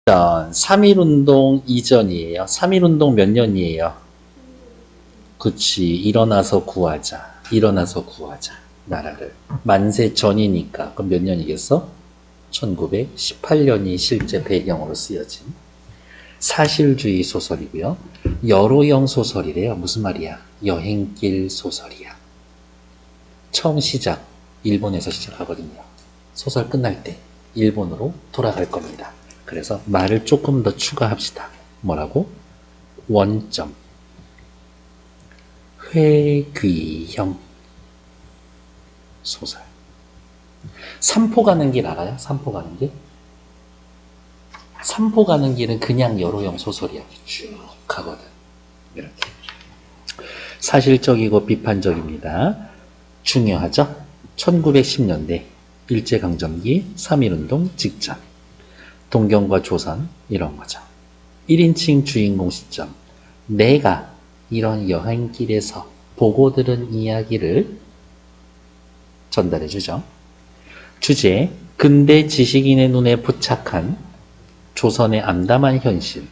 3.1운동 이전이에요. 3.1운동 몇 년이에요? 그치. 일어나서 구하자. 일어나서 구하자. 나라를. 만세 전이니까. 그럼 몇 년이겠어? 1918년이 실제 배경으로 쓰여진 사실주의 소설이고요. 여로영 소설이래요. 무슨 말이야? 여행길 소설이야. 처음 시작, 일본에서 시작하거든요. 소설 끝날 때 일본으로 돌아갈 겁니다. 그래서 말을 조금 더 추가합시다. 뭐라고? 원점, 회귀형 소설. 삼포 가는 길 알아요? 삼포 가는 길? 삼포 가는 길은 그냥 여로형 소설이야. 쭉 가거든. 이렇게. 사실적이고 비판적입니다. 중요하죠? 1910년대 일제강점기 3.1운동 직전 동경과 조선 이런 거죠. 1인칭 주인공 시점. 내가 이런 여행길에서 보고 들은 이야기를 전달해 주죠. 주제, 근대 지식인의 눈에 포착한 조선의 암담한 현실,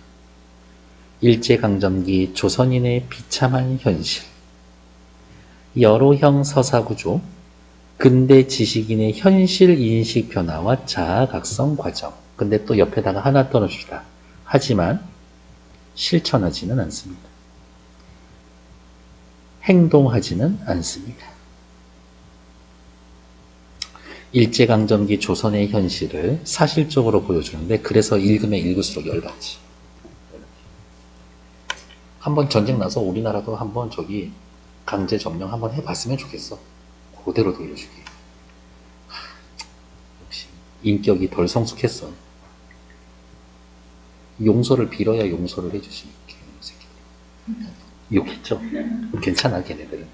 일제강점기 조선인의 비참한 현실, 여로형 서사구조, 근대 지식인의 현실 인식 변화와 자아각성 과정. 근데 또 옆에다가 하나 더 넣읍시다. 하지만 실천하지는 않습니다. 행동하지는 않습니다. 일제강점기 조선의 현실을 사실적으로 보여주는데 그래서 읽으면 읽을수록 열받지. 한번 전쟁 나서 우리나라도 한번 저기 강제 점령 한번 해봤으면 좋겠어. 그대로 돌려주게. 역시 인격이 덜 성숙했어. 용서를 빌어야 용서를 해주지. 욕했죠? 괜찮아 걔네들은.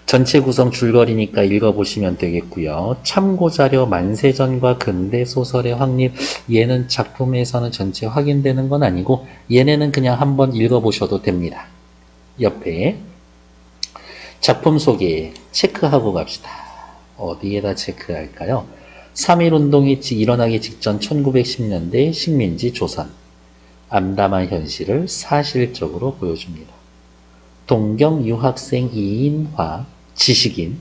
전체 구성 줄거리니까 읽어보시면 되겠고요. 참고자료 만세전과 근대소설의 확립. 얘는 작품에서는 전체 확인되는 건 아니고 얘네는 그냥 한번 읽어보셔도 됩니다. 옆에 작품 소개 체크하고 갑시다. 어디에다 체크할까요? 3.1운동이 일어나기 직전 1910년대 식민지 조선. 암담한 현실을 사실적으로 보여줍니다. 동경 유학생 이인화, 지식인.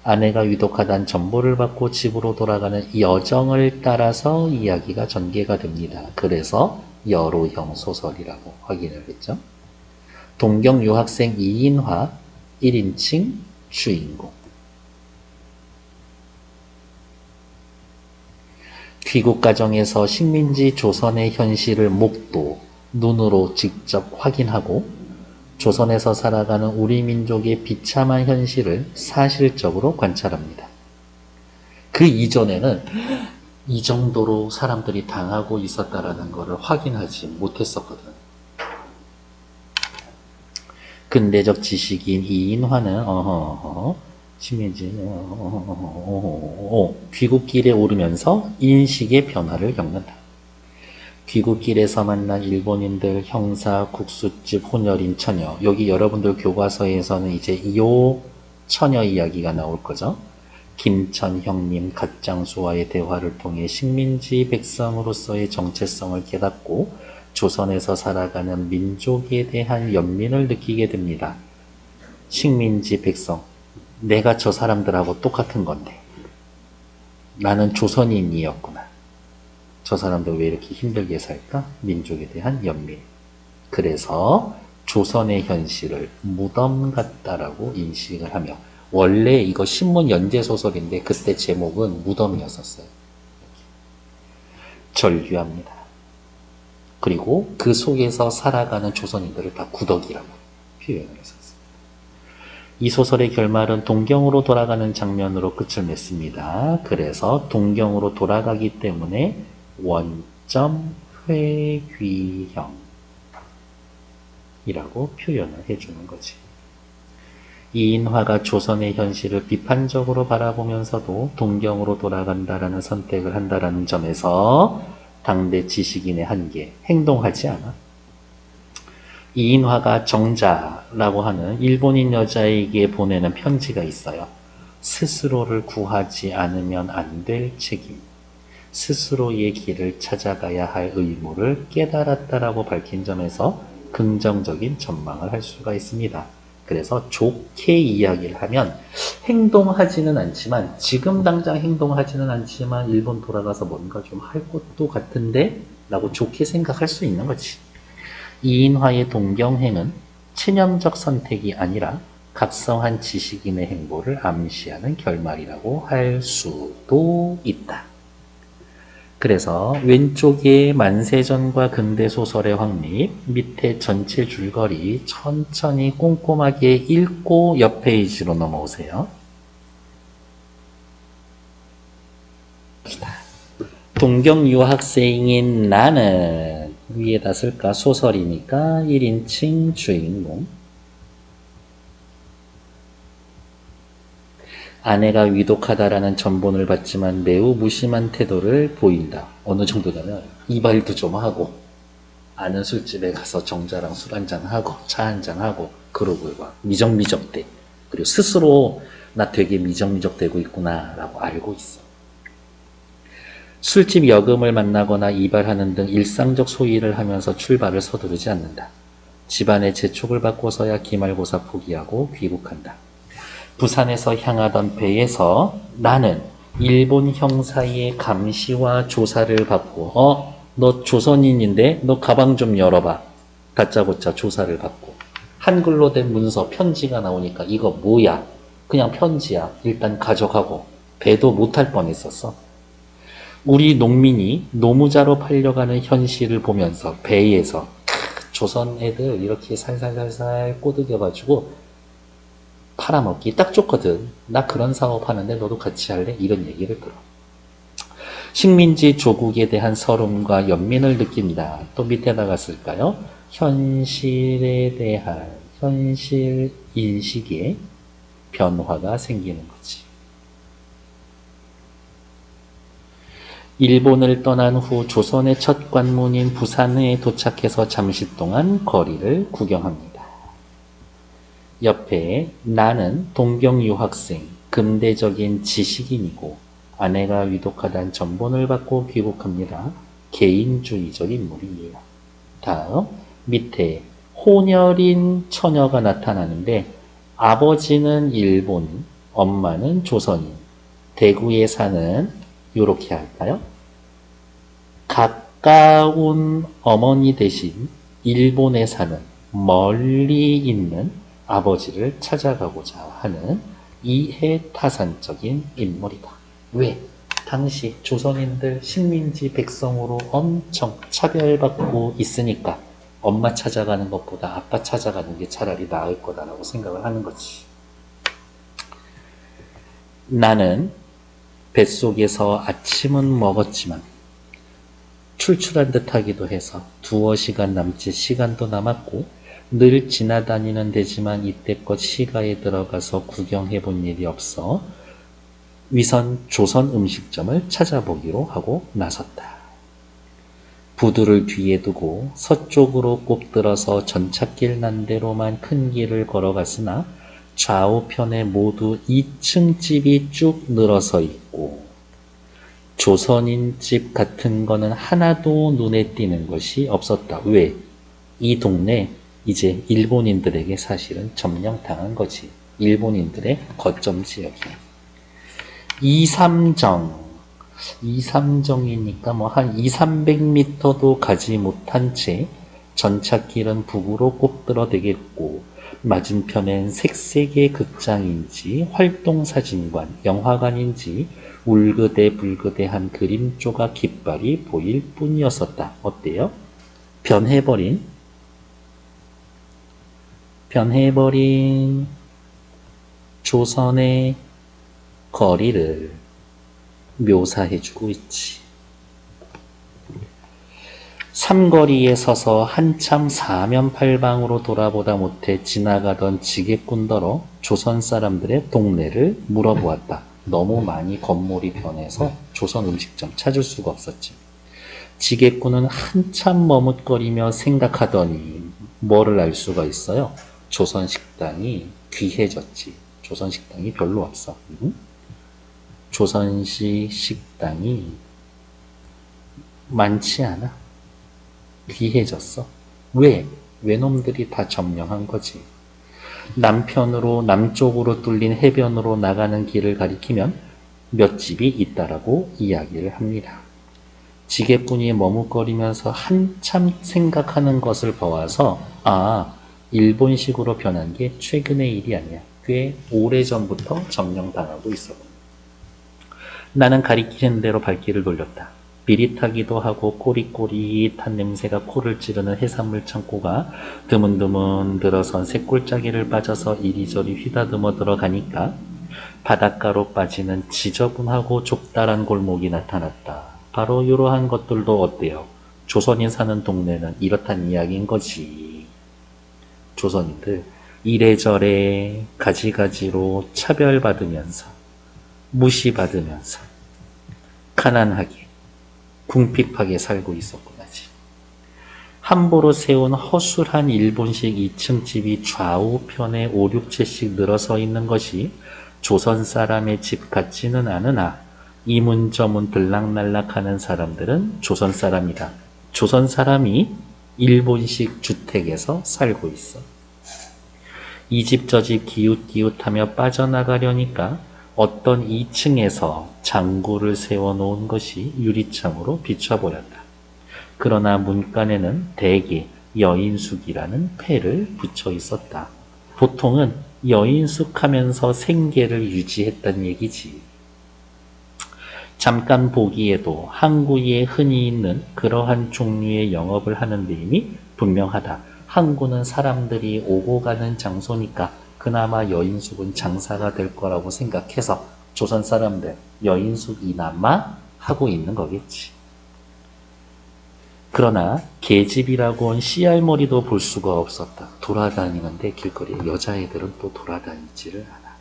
아내가 위독하다는 전보를 받고 집으로 돌아가는 여정을 따라서 이야기가 전개가 됩니다. 그래서 여로형 소설이라고 확인을 했죠. 동경 유학생 이인화, 1인칭 주인공. 귀국 과정에서 식민지 조선의 현실을 목도, 눈으로 직접 확인하고 조선에서 살아가는 우리 민족의 비참한 현실을 사실적으로 관찰합니다. 그 이전에는 이 정도로 사람들이 당하고 있었다라는 것을 확인하지 못했었거든. 근대적 지식인 이인화는 식민지 귀국길에 오르면서 인식의 변화를 겪는다. 귀국길에서 만난 일본인들, 형사, 국수집, 혼혈인, 처녀. 여기 여러분들 교과서에서는 이제 이 처녀 이야기가 나올 거죠. 김천 형님 갓장수와의 대화를 통해 식민지 백성으로서의 정체성을 깨닫고 조선에서 살아가는 민족에 대한 연민을 느끼게 됩니다. 식민지 백성. 내가 저 사람들하고 똑같은 건데. 나는 조선인이었구나. 저 사람들 왜 이렇게 힘들게 살까? 민족에 대한 연민. 그래서 조선의 현실을 무덤 같다라고 인식을 하며, 원래 이거 신문 연재 소설인데 그때 제목은 무덤이었었어요. 절규합니다. 그리고 그 속에서 살아가는 조선인들을 다 구덕이라고 표현을 했었어요. 이 소설의 결말은 동경으로 돌아가는 장면으로 끝을 맺습니다. 그래서 동경으로 돌아가기 때문에 원점 회귀형이라고 표현을 해주는 거지. 이인화가 조선의 현실을 비판적으로 바라보면서도 동경으로 돌아간다라는 선택을 한다라는 점에서 당대 지식인의 한계, 행동하지 않아. 이인화가 정자라고 하는 일본인 여자에게 보내는 편지가 있어요. 스스로를 구하지 않으면 안 될 책임. 스스로의 길을 찾아가야 할 의무를 깨달았다라고 밝힌 점에서 긍정적인 전망을 할 수가 있습니다. 그래서 좋게 이야기를 하면 행동하지는 않지만 지금 당장 행동하지는 않지만 일본 돌아가서 뭔가 좀 할 것도 같은데 라고 좋게 생각할 수 있는 거지. 이인화의 동경행은 친염적 선택이 아니라 각성한 지식인의 행보를 암시하는 결말이라고 할 수도 있다. 그래서 왼쪽에 만세전과 근대소설의 확립, 밑에 전체 줄거리 천천히 꼼꼼하게 읽고 옆 페이지로 넘어오세요. 동경 유학생인 나는 위에다 쓸까? 소설이니까 1인칭 주인공. 아내가 위독하다라는 전본을 받지만 매우 무심한 태도를 보인다. 어느 정도냐면 이발도 좀 하고 아는 술집에 가서 정자랑 술 한잔하고 차 한잔하고 그러고 막 미적미적대. 그리고 스스로 나 되게 미적미적대고 있구나 라고 알고 있어. 술집 여금을 만나거나 이발하는 등 일상적 소일을 하면서 출발을 서두르지 않는다. 집안의 재촉을 받고서야 기말고사 포기하고 귀국한다. 부산에서 향하던 배에서 나는 일본 형사의 감시와 조사를 받고 너 조선인인데 너 가방 좀 열어봐. 다짜고짜 조사를 받고 한글로 된 문서 편지가 나오니까 이거 뭐야? 그냥 편지야. 일단 가져가고 배도 못할 뻔했었어. 우리 농민이 노무자로 팔려가는 현실을 보면서 배에서 조선 애들 이렇게 살살살살 꼬드겨가지고 팔아먹기 딱 좋거든. 나 그런 사업 하는데 너도 같이 할래? 이런 얘기를 들어. 식민지 조국에 대한 서름과 연민을 느낀다. 또 밑에다가 쓸까요? 현실에 대한 현실 인식에 변화가 생기는 거지. 일본을 떠난 후 조선의 첫 관문인 부산에 도착해서 잠시 동안 거리를 구경합니다. 옆에 나는 동경 유학생, 근대적인 지식인이고 아내가 위독하다는 전본을 받고 귀국합니다. 개인주의적 인물이에요. 다음 밑에 혼혈인 처녀가 나타나는데 아버지는 일본인, 엄마는 조선인. 대구에 사는 요렇게 할까요? 가까운 어머니 대신 일본에 사는 멀리 있는 아버지를 찾아가고자 하는 이해타산적인 인물이다. 왜? 당시 조선인들 식민지 백성으로 엄청 차별받고 있으니까 엄마 찾아가는 것보다 아빠 찾아가는 게 차라리 나을 거다라고 생각을 하는 거지. 나는 뱃속에서 아침은 먹었지만 출출한 듯하기도 해서 두어 시간 남짓 시간도 남았고 늘 지나다니는 데지만 이때껏 시가에 들어가서 구경해 본 일이 없어 위선 조선 음식점을 찾아보기로 하고 나섰다. 부두를 뒤에 두고 서쪽으로 꼽들어서 전찻길 난대로만 큰 길을 걸어갔으나 좌우편에 모두 2층 집이 쭉 늘어서 있고 조선인 집 같은 거는 하나도 눈에 띄는 것이 없었다. 왜? 이 동네 이제 일본인들에게 사실은 점령당한 거지. 일본인들의 거점 지역이야. 이삼정이니까 뭐 한 200~300m도 가지 못한 채 전찻길은 북으로 꼽들어 되겠고 맞은편엔 색색의 극장인지 활동사진관, 영화관인지 울그대불그대한 그림 조각 깃발이 보일 뿐이었었다. 어때요? 변해버린 조선의 거리를 묘사해주고 있지. 삼거리에 서서 한참 사면팔방으로 돌아보다 못해 지나가던 지게꾼더러 조선 사람들의 동네를 물어보았다. 너무 많이 건물이 변해서 조선 음식점 찾을 수가 없었지. 지게꾼은 한참 머뭇거리며 생각하더니 뭐를 알 수가 있어요? 조선 식당이 귀해졌지. 조선 식당이 별로 없어. 조선식 식당이 많지 않아. 귀해졌어. 왜? 외놈들이 다 점령한 거지. 남편으로 남쪽으로 뚫린 해변으로 나가는 길을 가리키면 몇 집이 있다라고 이야기를 합니다. 지게꾼이 머뭇거리면서 한참 생각하는 것을 보아서 일본식으로 변한 게 최근의 일이 아니야. 꽤 오래전부터 점령당하고 있었고. 나는 가리키는 대로 발길을 돌렸다. 비릿하기도 하고 꼬릿꼬릿한 냄새가 코를 찌르는 해산물 창고가 드문드문 들어선 새골짜기를 빠져서 이리저리 휘다듬어 들어가니까 바닷가로 빠지는 지저분하고 좁다란 골목이 나타났다. 바로 이러한 것들도 어때요? 조선인 사는 동네는 이렇단 이야기인 거지. 조선인들 이래저래 가지가지로 차별받으면서 무시받으면서 가난하게 궁핍하게 살고 있었구나지. 함부로 세운 허술한 일본식 2층 집이 좌우편에 5, 6채씩 늘어서 있는 것이 조선 사람의 집 같지는 않으나 이문저문 들락날락하는 사람들은 조선 사람이다. 조선 사람이 일본식 주택에서 살고 있어. 이 집 저 집 기웃기웃하며 빠져나가려니까 어떤 2층에서 장구를 세워놓은 것이 유리창으로 비춰 보였다. 그러나 문간에는 대개 여인숙이라는 패를 붙여 있었다. 보통은 여인숙 하면서 생계를 유지했단 얘기지. 잠깐 보기에도 항구에 흔히 있는 그러한 종류의 영업을 하는 데임이 분명하다. 항구는 사람들이 오고 가는 장소니까 그나마 여인숙은 장사가 될 거라고 생각해서 조선 사람들 여인숙이나마 하고 있는 거겠지. 그러나 계집이라고는 씨알머리도 볼 수가 없었다. 돌아다니는데 길거리에 여자애들은 또 돌아다니지를 않아.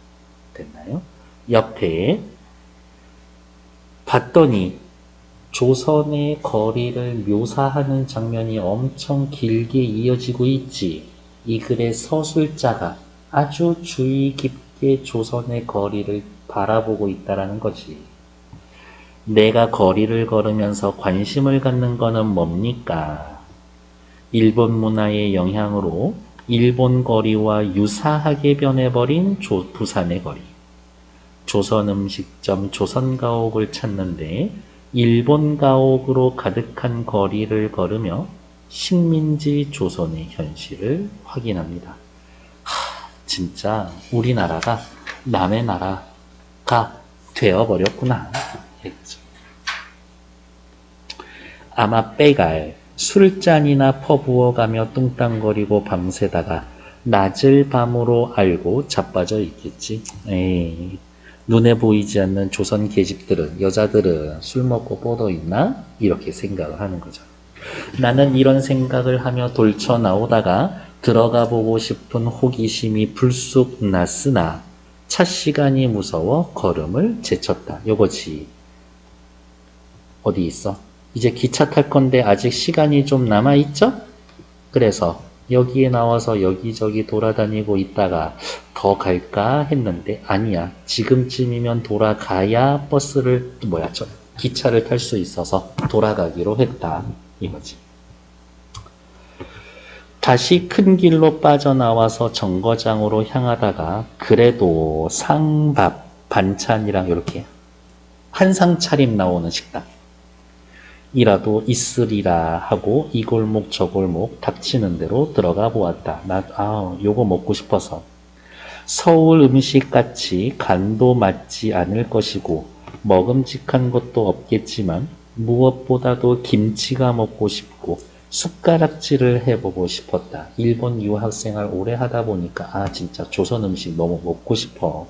됐나요? 옆에 봤더니 조선의 거리를 묘사하는 장면이 엄청 길게 이어지고 있지. 이 글의 서술자가 아주 주의 깊게 조선의 거리를 바라보고 있다라는 거지. 내가 거리를 걸으면서 관심을 갖는 거는 뭡니까? 일본 문화의 영향으로 일본 거리와 유사하게 변해버린 부산의 거리. 조선 음식점 조선가옥을 찾는데 일본 가옥으로 가득한 거리를 걸으며 식민지 조선의 현실을 확인합니다. 진짜 우리나라가 남의 나라가 되어버렸구나. 아마 빼갈 술잔이나 퍼부어가며 뚱땅거리고 밤새다가 낮을 밤으로 알고 자빠져 있겠지. 에이, 눈에 보이지 않는 조선 계집들은, 여자들은 술 먹고 뻗어 있나? 이렇게 생각을 하는 거죠. 나는 이런 생각을 하며 돌쳐 나오다가 들어가 보고 싶은 호기심이 불쑥 났으나 차 시간이 무서워 걸음을 제쳤다. 요거지. 어디 있어? 이제 기차 탈 건데 아직 시간이 좀 남아있죠? 그래서 여기에 나와서 여기저기 돌아다니고 있다가 더 갈까 했는데 아니야. 지금쯤이면 돌아가야 기차를 탈 수 있어서 돌아가기로 했다. 이거지. 다시 큰 길로 빠져나와서 정거장으로 향하다가 그래도 상밥, 반찬이랑 이렇게 한상 차림 나오는 식당 이라도 있으리라 하고 이 골목 저 골목 닥치는 대로 들어가 보았다. 요거 먹고 싶어서. 서울 음식같이 간도 맞지 않을 것이고 먹음직한 것도 없겠지만 무엇보다도 김치가 먹고 싶고 숟가락질을 해보고 싶었다. 일본 유학생활 오래 하다 보니까 진짜 조선 음식 너무 먹고 싶어.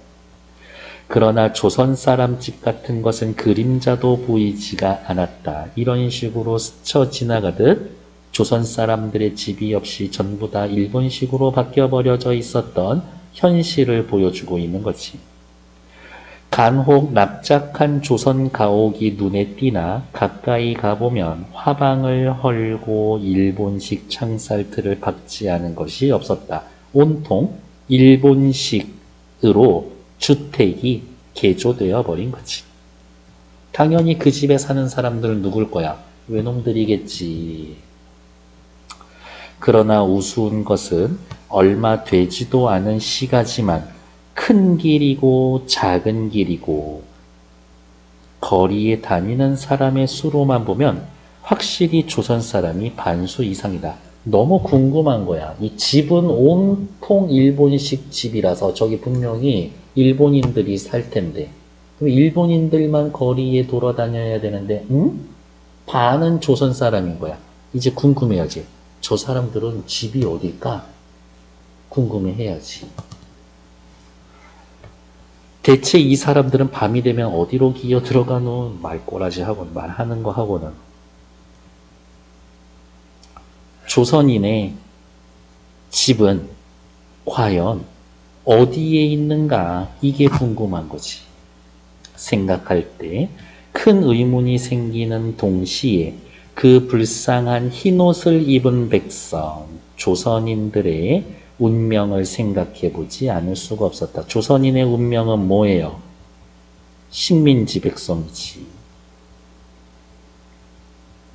그러나 조선 사람 집 같은 것은 그림자도 보이지가 않았다. 이런 식으로 스쳐 지나가듯 조선 사람들의 집이 없이 전부 다 일본식으로 바뀌어버려져 있었던 현실을 보여주고 있는 거지. 간혹 납작한 조선 가옥이 눈에 띄나 가까이 가보면 화방을 헐고 일본식 창살틀을 박지 않은 것이 없었다. 온통 일본식으로 주택이 개조되어 버린 거지. 당연히 그 집에 사는 사람들은 누굴 거야? 외놈들이겠지. 그러나 우스운 것은 얼마 되지도 않은 시가지만 큰 길이고 작은 길이고 거리에 다니는 사람의 수로만 보면 확실히 조선 사람이 반수 이상이다. 너무 궁금한 거야. 이 집은 온통 일본식 집이라서 저기 분명히 일본인들이 살 텐데 그럼 일본인들만 거리에 돌아다녀야 되는데 반은 조선 사람인 거야. 이제 궁금해야지. 저 사람들은 집이 어딜까? 궁금해해야지. 대체 이 사람들은 밤이 되면 어디로 기어 들어가노? 말꼬라지 하고는 말하는 거 하고는 조선인의 집은 과연 어디에 있는가? 이게 궁금한 거지. 생각할 때 큰 의문이 생기는 동시에 그 불쌍한 흰옷을 입은 백성, 조선인들의 운명을 생각해 보지 않을 수가 없었다. 조선인의 운명은 뭐예요? 식민지 백성이지.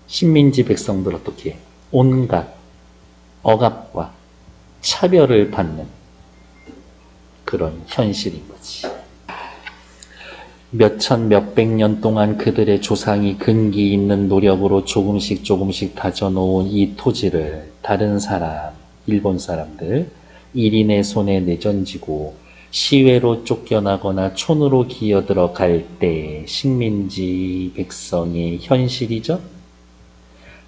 식민지 백성들 어떻게 해? 온갖 억압과 차별을 받는 그런 현실인 거지. 몇천 몇백 년 동안 그들의 조상이 근기 있는 노력으로 조금씩 조금씩 다져놓은 이 토지를 다른 사람, 일본 사람들, 일인의 손에 내던지고 시외로 쫓겨나거나 촌으로 기어들어갈 때 식민지 백성의 현실이죠.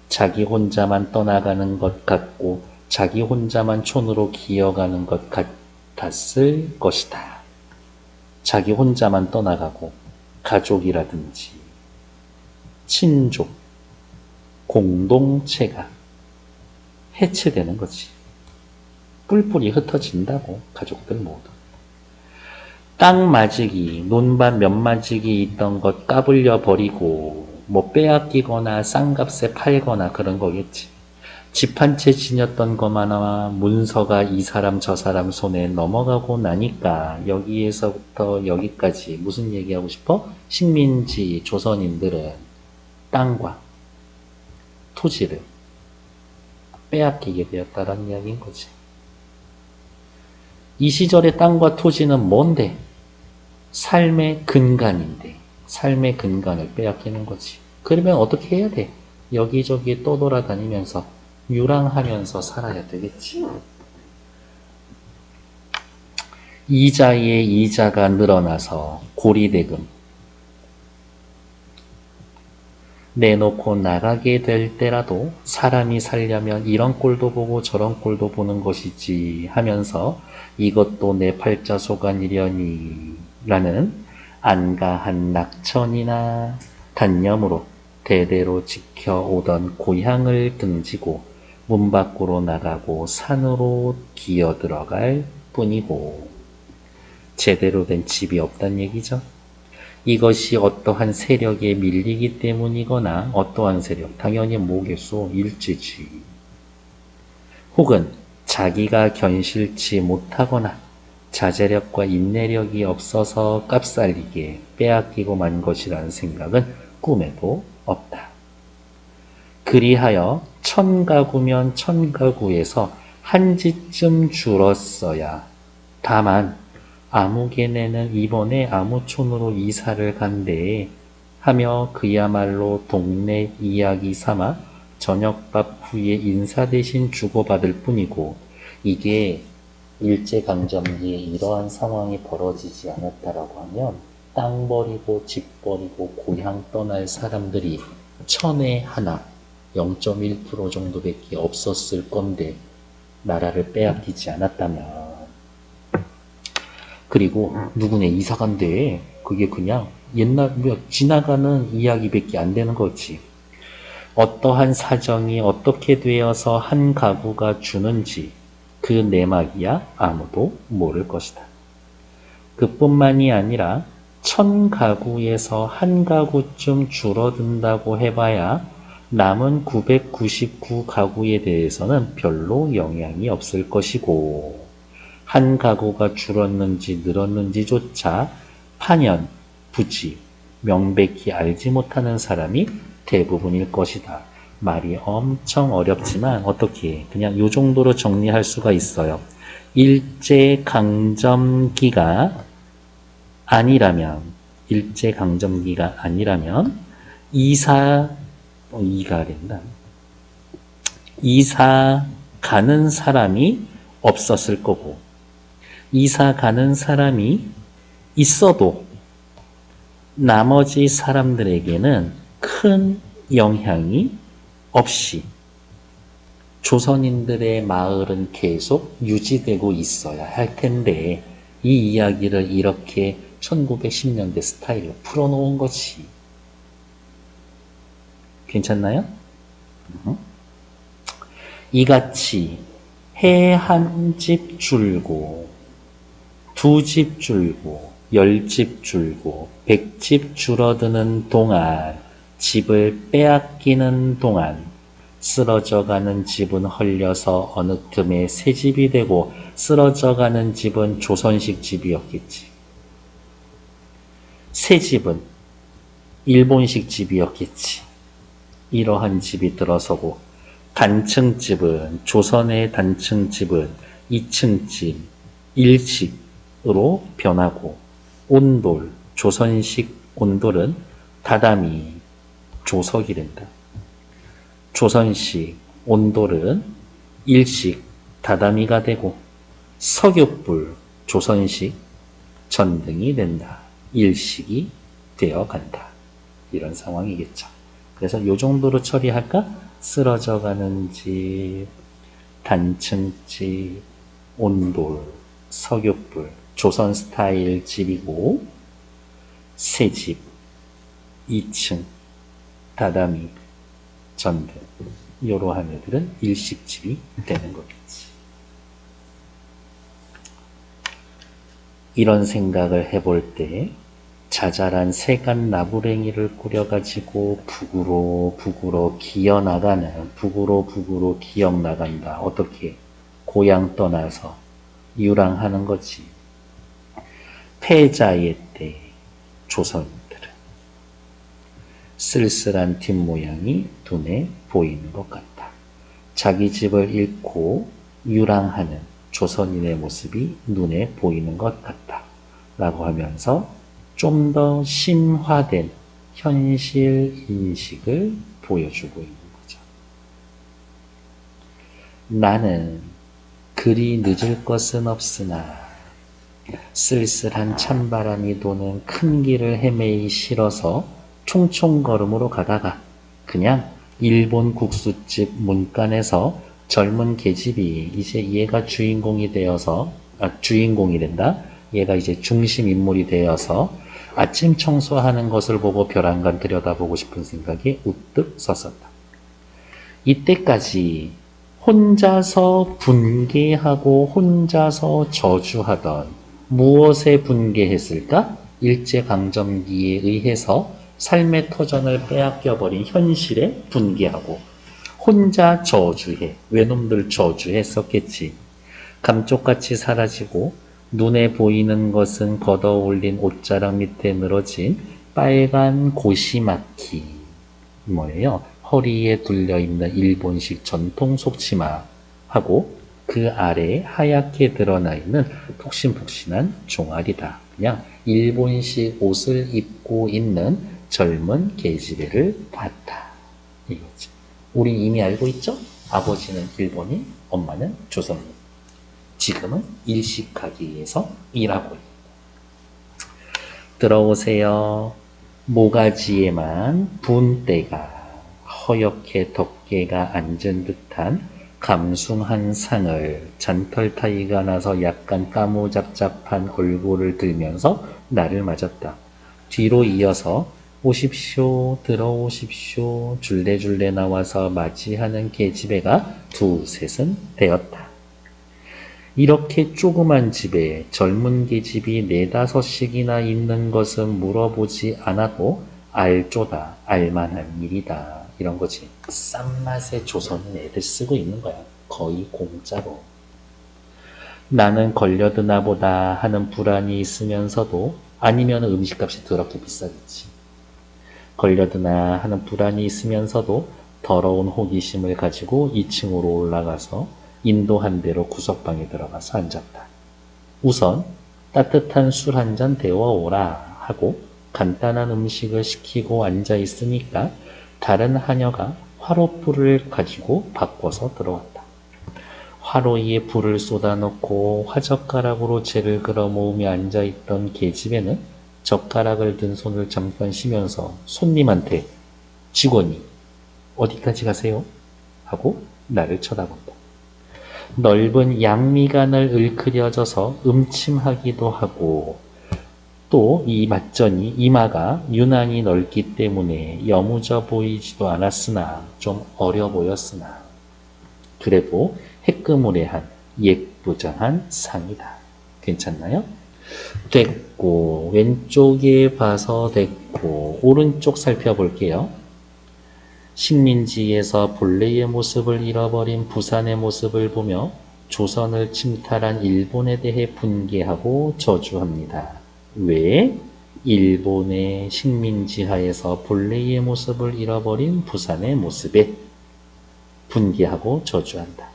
자기 혼자만 떠나가는 것 같고 자기 혼자만 촌으로 기어가는 것 같았을 것이다. 자기 혼자만 떠나가고 가족이라든지 친족, 공동체가 해체되는 거지. 뿔뿔이 흩어진다고 가족들 모두. 땅 마지기, 논밭 몇 마지기 있던 것 까불려 버리고 뭐 빼앗기거나 싼값에 팔거나 그런 거겠지. 집 한 채 지녔던 것만아 문서가 이 사람 저 사람 손에 넘어가고 나니까 여기에서부터 여기까지 무슨 얘기하고 싶어? 식민지 조선인들은 땅과 토지를 빼앗기게 되었다라는 이야기인 거지. 이 시절의 땅과 토지는 뭔데? 삶의 근간인데 삶의 근간을 빼앗기는 거지. 그러면 어떻게 해야 돼? 여기저기 떠돌아다니면서 유랑하면서 살아야 되겠지. 이자에 이자가 늘어나서 고리대금 내놓고 나가게 될 때라도 사람이 살려면 이런 꼴도 보고 저런 꼴도 보는 것이지 하면서 이것도 내 팔자 소관이려니 라는 안가한 낙천이나 단념으로 대대로 지켜오던 고향을 등지고 문 밖으로 나가고 산으로 기어 들어갈 뿐이고 제대로 된 집이 없단 얘기죠. 이것이 어떠한 세력에 밀리기 때문이거나 어떠한 세력, 당연히 뭐겠소? 일제지. 혹은 자기가 견실치 못하거나 자제력과 인내력이 없어서 깝살리게 빼앗기고 만 것이라는 생각은 꿈에도 없다. 그리하여 천가구면 천가구에서 한 집쯤 줄었어야. 다만 아무개네는 이번에 아무촌으로 이사를 간대 하며 그야말로 동네 이야기 삼아 저녁밥 후에 인사 대신 주고받을 뿐이고 이게 일제강점기에 이러한 상황이 벌어지지 않았다라고 하면 땅 버리고 집 버리고 고향 떠날 사람들이 천에 하나 0.1% 정도밖에 없었을 건데 나라를 빼앗기지 않았다면 그리고 누구네 이사 간대 그게 그냥 옛날 지나가는 이야기밖에 안 되는 거지. 어떠한 사정이 어떻게 되어서 한 가구가 주는지 그 내막이야 아무도 모를 것이다. 그뿐만이 아니라 천 가구에서 한 가구쯤 줄어든다고 해봐야 남은 999 가구에 대해서는 별로 영향이 없을 것이고 한 가구가 줄었는지 늘었는지조차 판연, 부지, 명백히 알지 못하는 사람이 대부분일 것이다. 말이 엄청 어렵지만 어떻게 그냥 이 정도로 정리할 수가 있어요. 일제강점기가 아니라면 일제강점기가 아니라면 이가 된다. 이사 가는 사람이 없었을 거고 이사 가는 사람이 있어도 나머지 사람들에게는 큰 영향이 없이 조선인들의 마을은 계속 유지되고 있어야 할 텐데 이 이야기를 이렇게 1910년대 스타일로 풀어놓은 거지. 괜찮나요? 이같이 해 한 집 줄고 2집 줄고 10집 줄고 100집 줄어드는 동안 집을 빼앗기는 동안 쓰러져가는 집은 헐려서 어느 틈에 새 집이 되고 쓰러져가는 집은 조선식 집이었겠지. 새 집은 일본식 집이었겠지. 이러한 집이 들어서고 단층집은 조선의 단층집은 2층집 1식으로 변하고 온돌 조선식 온돌은 다다미 조석이 된다. 조선식 온돌은 일식 다다미가 되고 석유불 조선식 전등이 된다. 일식이 되어간다. 이런 상황이겠죠. 그래서 이 정도로 처리할까? 쓰러져가는 집, 단층집, 온돌, 석유불, 조선 스타일 집이고 새 집, 2층, 다다미, 전등 이러한 애들은 일식집이 되는 거겠지. 이런 생각을 해볼 때 자잘한 세간 나부랭이를 꾸려가지고 북으로 기어나가는 북으로 기어나간다. 어떻게? 고향 떠나서 유랑하는 거지. 패자의 때 조선인들은 쓸쓸한 뒷모양이 눈에 보이는 것 같다. 자기 집을 잃고 유랑하는 조선인의 모습이 눈에 보이는 것 같다. 라고 하면서 좀 더 심화된 현실 인식을 보여주고 있는 거죠. 나는 그리 늦을 것은 없으나 쓸쓸한 찬바람이 도는 큰 길을 헤매기 싫어서 총총걸음으로 가다가 그냥 일본 국수집 문간에서 젊은 계집이 이제 얘가 주인공이 되어서 주인공이 된다. 얘가 이제 중심 인물이 되어서 아침 청소하는 것을 보고 벼랑간 들여다보고 싶은 생각에 우뚝 섰었다. 이때까지 혼자서 분개하고 혼자서 저주하던 무엇에 분개했을까? 일제강점기에 의해서 삶의 터전을 빼앗겨버린 현실에 분개하고 혼자 저주해, 외놈들 저주했었겠지. 감쪽같이 사라지고 눈에 보이는 것은 걷어올린 옷자락 밑에 늘어진 빨간 고시마키 뭐예요? 허리에 둘려있는 일본식 전통 속치마하고 그 아래에 하얗게 드러나 있는 푹신푹신한 종아리다. 그냥 일본식 옷을 입고 있는 젊은 계집애를 봤다. 이거지. 우리 이미 알고 있죠? 아버지는 일본인, 엄마는 조선인. 지금은 일식하기 위해서 일하고 있다. 들어오세요. 모가지에만 분대가 허옇게 덮개가 앉은 듯한 감숭한 상을 잔털타이가 나서 약간 까무잡잡한 얼굴을 들면서 나를 맞았다. 뒤로 이어서 오십시오, 들어오십시오, 줄레줄레 나와서 맞이하는 계집애가 두셋은 되었다. 이렇게 조그만 집에 젊은 계집이 4~5씩이나 있는 것은 물어보지 않아도 알조다, 알만한 일이다. 이런 거지. 싼 맛에 조선인 애들 쓰고 있는 거야. 거의 공짜로. 나는 걸려드나 보다 하는 불안이 있으면서도 아니면 음식값이 더럽게 비싸겠지. 걸려드나 하는 불안이 있으면서도 더러운 호기심을 가지고 2층으로 올라가서 인도한 대로 구석방에 들어가서 앉았다. 우선 따뜻한 술 한 잔 데워오라 하고 간단한 음식을 시키고 앉아 있으니까 다른 하녀가 화롯불을 가지고 바꿔서 들어왔다. 화로 위에 불을 쏟아놓고 화젓가락으로 재를 그어 모으며 앉아있던 계집애는 젓가락을 든 손을 잠깐 쉬면서 손님한테 직원이 어디까지 가세요? 하고 나를 쳐다본다. 넓은 양미간을 을크려져서 음침하기도 하고 또 이 맞전이 이마가 유난히 넓기 때문에 여무져 보이지도 않았으나 좀 어려 보였으나 그래도 해금우레한 예쁘장한 상이다. 괜찮나요? 됐고 왼쪽에 봐서 됐고 오른쪽 살펴볼게요. 식민지에서 본래의 모습을 잃어버린 부산의 모습을 보며 조선을 침탈한 일본에 대해 분개하고 저주합니다. 왜? 일본의 식민지하에서 본래의 모습을 잃어버린 부산의 모습에 분개하고 저주한다.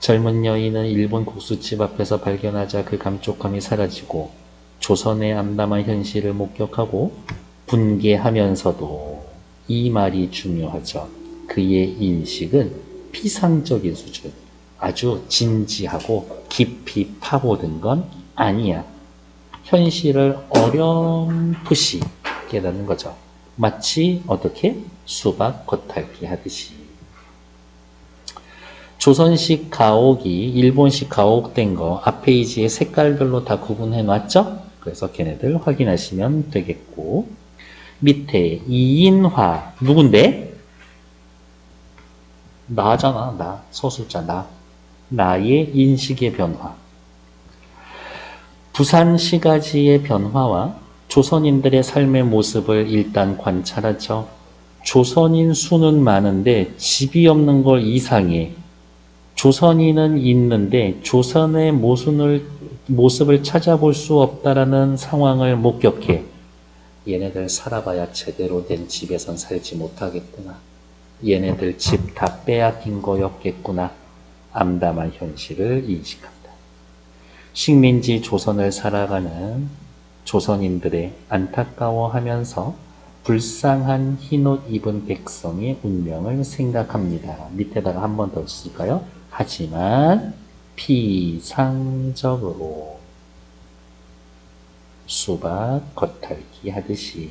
젊은 여인은 일본 국수집 앞에서 발견하자 그 감쪽함이 사라지고 조선의 암담한 현실을 목격하고 분개하면서도 이 말이 중요하죠. 그의 인식은 피상적인 수준, 아주 진지하고 깊이 파고든 건 아니야. 현실을 어렴풋이 깨닫는 거죠. 마치 어떻게? 수박 겉핥기 하듯이. 조선식 가옥이 일본식 가옥된 거 앞 페이지에 색깔별로 다 구분해 놨죠? 그래서 걔네들 확인하시면 되겠고 밑에 이인화 누군데? 나잖아. 나. 서술자 나. 나의 인식의 변화. 부산 시가지의 변화와 조선인들의 삶의 모습을 일단 관찰하죠. 조선인 수는 많은데 집이 없는 걸 이상해. 조선인은 있는데 조선의 모습을 찾아볼 수 없다라는 상황을 목격해. 얘네들 살아봐야 제대로 된 집에선 살지 못하겠구나. 얘네들 집 다 빼앗긴 거였겠구나. 암담한 현실을 인식한다. 식민지 조선을 살아가는 조선인들의 안타까워하면서 불쌍한 흰옷 입은 백성의 운명을 생각합니다. 밑에다가 한 번 더 쓸까요? 하지만 피상적으로 수박 겉핥기 하듯이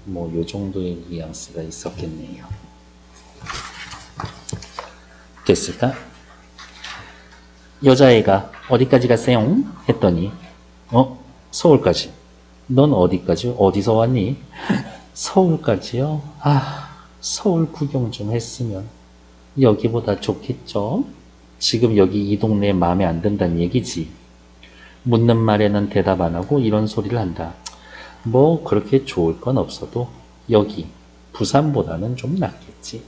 뭐 요 정도의 뉘앙스가 있었겠네요. 됐을까? 여자애가 어디까지 갔어요? 했더니 서울까지. 넌 어디까지? 어디서 왔니? 서울까지요? 서울 구경 좀 했으면 여기보다 좋겠죠? 지금 여기 이 동네 마음에 안 든다는 얘기지. 묻는 말에는 대답 안 하고 이런 소리를 한다. 뭐 그렇게 좋을 건 없어도 여기 부산보다는 좀 낫겠지.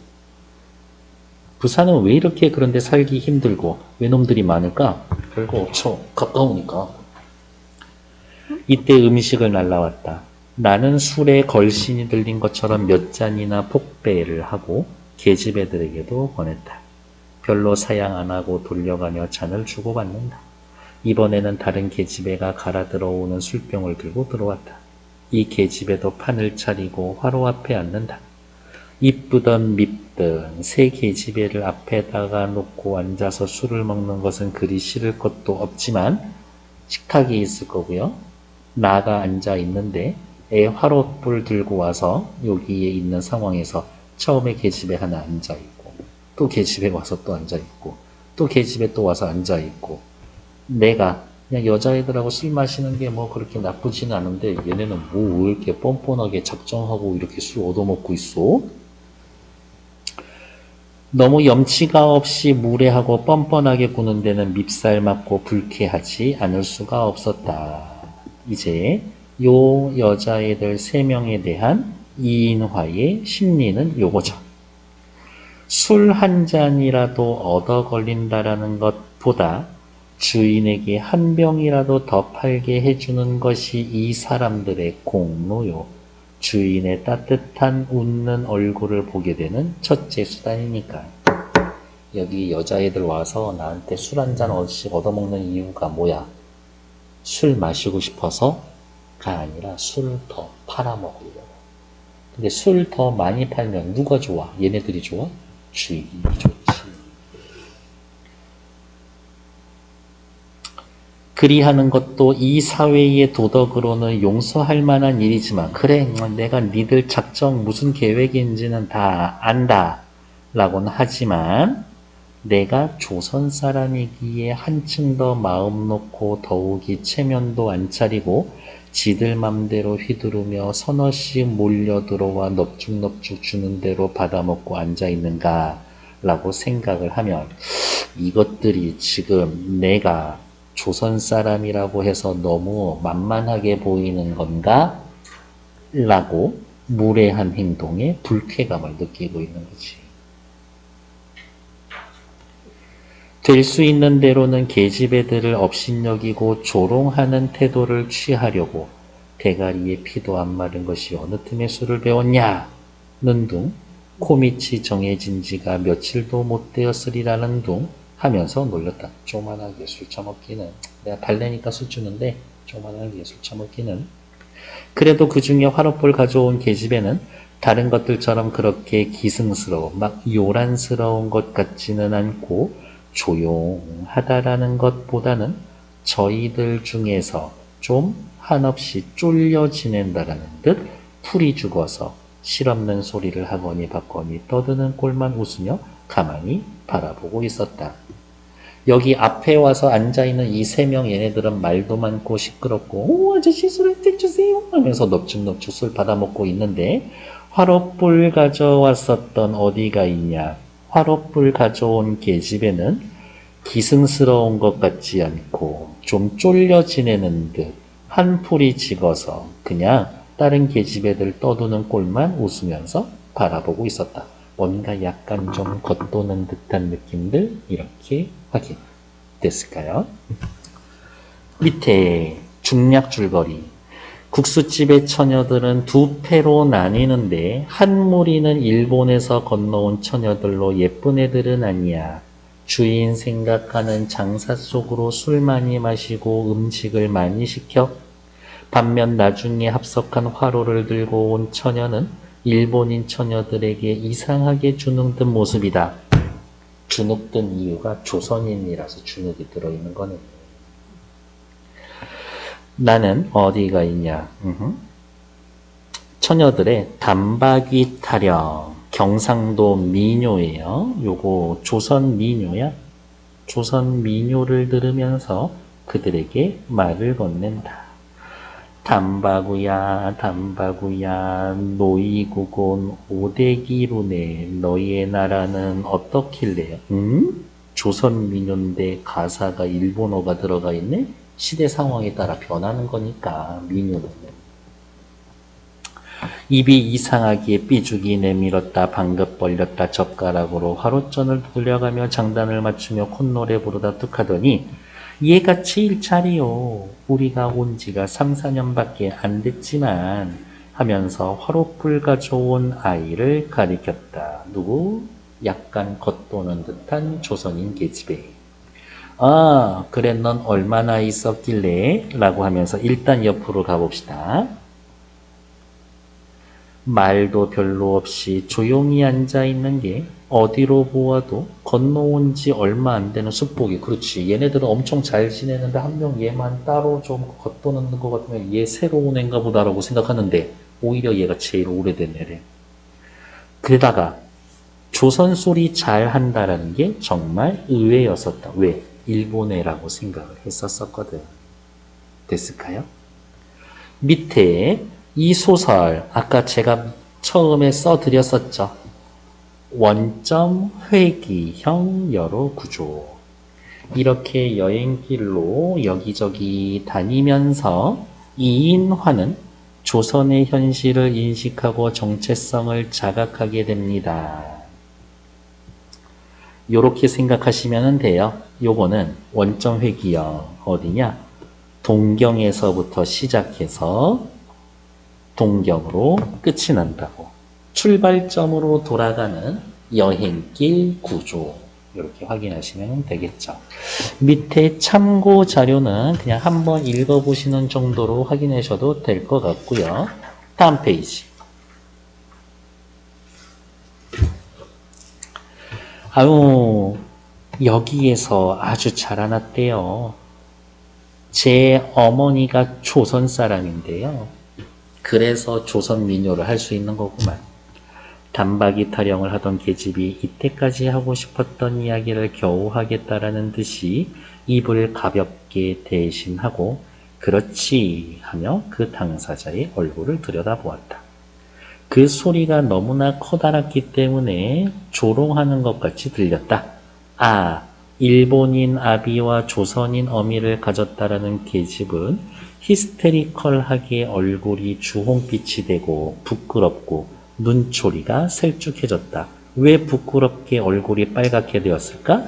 부산은 왜 이렇게 그런데 살기 힘들고 외놈들이 많을까? 별거 없죠. 가까우니까. 이때 음식을 날라왔다. 나는 술에 걸신이 들린 것처럼 몇 잔이나 폭배를 하고 계집애들에게도 권했다. 별로 사양 안 하고 돌려가며 잔을 주고받는다. 이번에는 다른 계집애가 갈아 들어오는 술병을 들고 들어왔다. 이 계집애도 판을 차리고 화로 앞에 앉는다. 이쁘던 밉던 새 계집애를 앞에다가 놓고 앉아서 술을 먹는 것은 그리 싫을 것도 없지만 식탁이 있을 거고요. 나가 앉아 있는데 애 화롯불 들고 와서 여기에 있는 상황에서 처음에 계집애 하나 앉아 있고 또 계집애 와서 또 앉아 있고 또 계집애 또 와서 앉아 있고 내가 그냥 여자애들하고 술 마시는 게 뭐 그렇게 나쁘지는 않은데 얘네는 뭐 왜 이렇게 뻔뻔하게 작정하고 이렇게 술 얻어먹고 있어? 너무 염치가 없이 무례하고 뻔뻔하게 구는 데는 밉살 맞고 불쾌하지 않을 수가 없었다. 이제 요 여자애들 3명에 대한 이인화의 심리는 요거죠. 술 한 잔이라도 얻어 걸린다라는 것보다 주인에게 한 병이라도 더 팔게 해주는 것이 이 사람들의 공로요. 주인의 따뜻한 웃는 얼굴을 보게 되는 첫째 수단이니까. 여기 여자애들 와서 나한테 술 한잔 어씩 얻어먹는 이유가 뭐야? 술 마시고 싶어서가 아니라 술 더 팔아먹으려고. 근데 술 더 많이 팔면 누가 좋아? 얘네들이 좋아? 주인이 좋지. 그리하는 것도 이 사회의 도덕으로는 용서할 만한 일이지만, 그래, 내가 니들 작정 무슨 계획인지는 다 안다 라고는 하지만, 내가 조선 사람이기에 한층 더 마음 놓고 더욱이 체면도 안 차리고 지들 맘대로 휘두르며 서너씩 몰려들어와 넙죽넙죽 주는 대로 받아먹고 앉아있는가 라고 생각을 하면, 이것들이 지금 내가 조선 사람이라고 해서 너무 만만하게 보이는 건가? 라고 무례한 행동에 불쾌감을 느끼고 있는 거지. 될 수 있는 대로는 계집애들을 업신여기고 조롱하는 태도를 취하려고 대가리에 피도 안 마른 것이 어느 틈에 술을 배웠냐는 둥, 코밑이 정해진 지가 며칠도 못 되었으리라는 둥 하면서 놀렸다. 조만하게 술 처먹기는. 내가 달래니까 술 주는데 조만하게 술 처먹기는. 그래도 그 중에 화롯불 가져온 계집애는 다른 것들처럼 그렇게 기승스러워 막 요란스러운 것 같지는 않고 조용하다라는 것보다는 저희들 중에서 좀 한없이 쫄려 지낸다라는 듯 풀이 죽어서 실없는 소리를 하거니 받거니 떠드는 꼴만 웃으며 가만히 바라보고 있었다. 여기 앞에 와서 앉아있는 이 세 명 얘네들은 말도 많고 시끄럽고 오 아저씨 술 한 잔 주세요 하면서 넙죽넙죽 술 받아먹고 있는데, 화롯불 가져왔었던 어디가 있냐. 화롯불 가져온 계집애는 기승스러운 것 같지 않고 좀 쫄려 지내는 듯 한풀이 찍어서 그냥 다른 계집애들 떠드는 꼴만 웃으면서 바라보고 있었다. 뭔가 약간 좀 겉도는 듯한 느낌들 이렇게 확인됐을까요? 밑에 중략 줄거리. 국수집의 처녀들은 두 패로 나뉘는데 한 무리는 일본에서 건너온 처녀들로 예쁜 애들은 아니야. 주인 생각하는 장사 속으로 술 많이 마시고 음식을 많이 시켜. 반면 나중에 합석한 화로를 들고 온 처녀는 일본인 처녀들에게 이상하게 주눅든 모습이다. 주눅든 이유가 조선인이라서 주눅이 들어있는 거네. 나는 어디가 있냐. 처녀들의 단박이 타령. 경상도 민요예요. 요거 조선 민요야. 조선 민요를 들으면서 그들에게 말을 건넨다. 단바구야 단바구야 노이구곤 오대기루네 너희의 나라는 어떻길래? 조선 민요인데 가사가 일본어가 들어가 있네? 시대 상황에 따라 변하는 거니까 민요는. 입이 이상하게 삐죽이 내밀었다 방긋 벌렸다 젓가락으로 화롯전을 돌려가며 장단을 맞추며 콧노래 부르다 뚝 하더니 얘같이 일차리요. 우리가 온 지가 3, 4년밖에 안 됐지만 하면서 화롯불 가져온 아이를 가리켰다. 누구? 약간 겉도는 듯한 조선인 계집애. 아, 그래 넌 얼마나 있었길래? 라고 하면서 일단 옆으로 가봅시다. 말도 별로 없이 조용히 앉아있는 게 어디로 보아도 건너온 지 얼마 안 되는 숫보기. 그렇지. 얘네들은 엄청 잘 지내는데 한 명 얘만 따로 좀 겉도는 것 같으면 얘 새로운 애인가 보다라고 생각하는데 오히려 얘가 제일 오래된 애래. 게다가 조선 소리 잘 한다라는 게 정말 의외였었다. 왜? 일본 애라고 생각을 했었거든. 됐을까요? 밑에 이 소설 아까 제가 처음에 써드렸었죠. 원점 회귀형 여러 구조. 이렇게 여행길로 여기저기 다니면서 이인화는 조선의 현실을 인식하고 정체성을 자각하게 됩니다. 요렇게 생각하시면 돼요. 요거는 원점 회귀형 어디냐? 동경에서부터 시작해서 동경으로 끝이 난다고. 출발점으로 돌아가는 여행길 구조. 이렇게 확인하시면 되겠죠. 밑에 참고 자료는 그냥 한번 읽어보시는 정도로 확인하셔도 될 것 같고요. 다음 페이지. 아유, 여기에서 아주 자라났대요. 제 어머니가 조선 사람인데요. 그래서 조선 민요를 할 수 있는 거구만. 단박이 타령을 하던 계집이 이때까지 하고 싶었던 이야기를 겨우 하겠다라는 듯이 입을 가볍게 대신하고 그렇지 하며 그 당사자의 얼굴을 들여다보았다. 그 소리가 너무나 커다랗기 때문에 조롱하는 것 같이 들렸다. 아, 일본인 아비와 조선인 어미를 가졌다라는 계집은 히스테리컬하게 얼굴이 주홍빛이 되고 부끄럽고 눈초리가 셀쭉해졌다. 왜 부끄럽게 얼굴이 빨갛게 되었을까?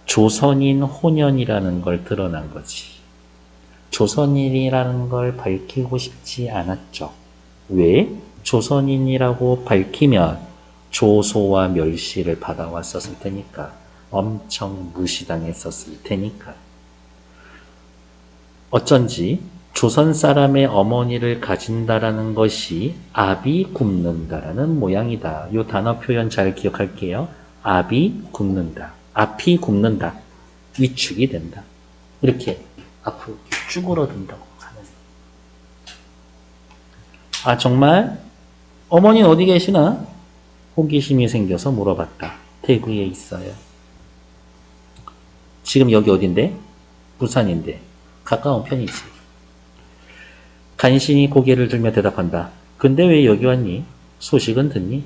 조선인 혼연이라는 걸 드러난 거지. 조선인이라는 걸 밝히고 싶지 않았죠. 왜? 조선인이라고 밝히면 조소와 멸시를 받아왔었을 테니까. 엄청 무시당했었을 테니까. 어쩐지 조선 사람의 어머니를 가진다라는 것이 압이 굽는다라는 모양이다. 이 단어 표현 잘 기억할게요. 압이 굽는다. 앞이 굽는다. 위축이 된다. 이렇게 앞으로 쭈그러든다고 하는. 아, 정말? 어머니는 어디 계시나? 호기심이 생겨서 물어봤다. 대구에 있어요. 지금 여기 어딘데? 부산인데. 가까운 편이지. 간신히 고개를 들며 대답한다. 근데 왜 여기 왔니? 소식은 듣니?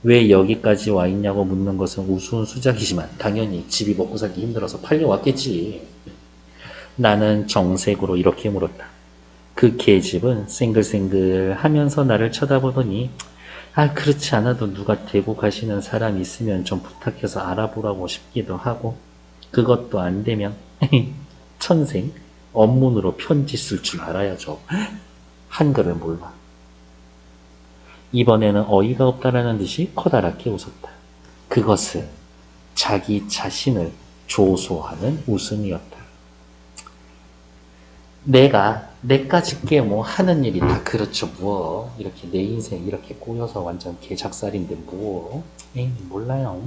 왜 여기까지 와 있냐고 묻는 것은 우스운 수작이지만 당연히 집이 먹고 살기 힘들어서 팔려왔겠지. 나는 정색으로 이렇게 물었다. 그 계집은 싱글싱글 하면서 나를 쳐다보더니 아, 그렇지 않아도 누가 대구 가시는 사람 있으면 좀 부탁해서 알아보라고 싶기도 하고 그것도 안 되면 천생 업문으로 편지 쓸 줄 알아야죠. 한글을 몰라. 이번에는 어이가 없다라는 듯이 커다랗게 웃었다. 그것은 자기 자신을 조소하는 웃음이었다. 내까짓게 뭐 하는 일이 다 그렇죠, 뭐. 이렇게 내 인생 이렇게 꼬여서 완전 개작살인데 뭐. 에이, 몰라요.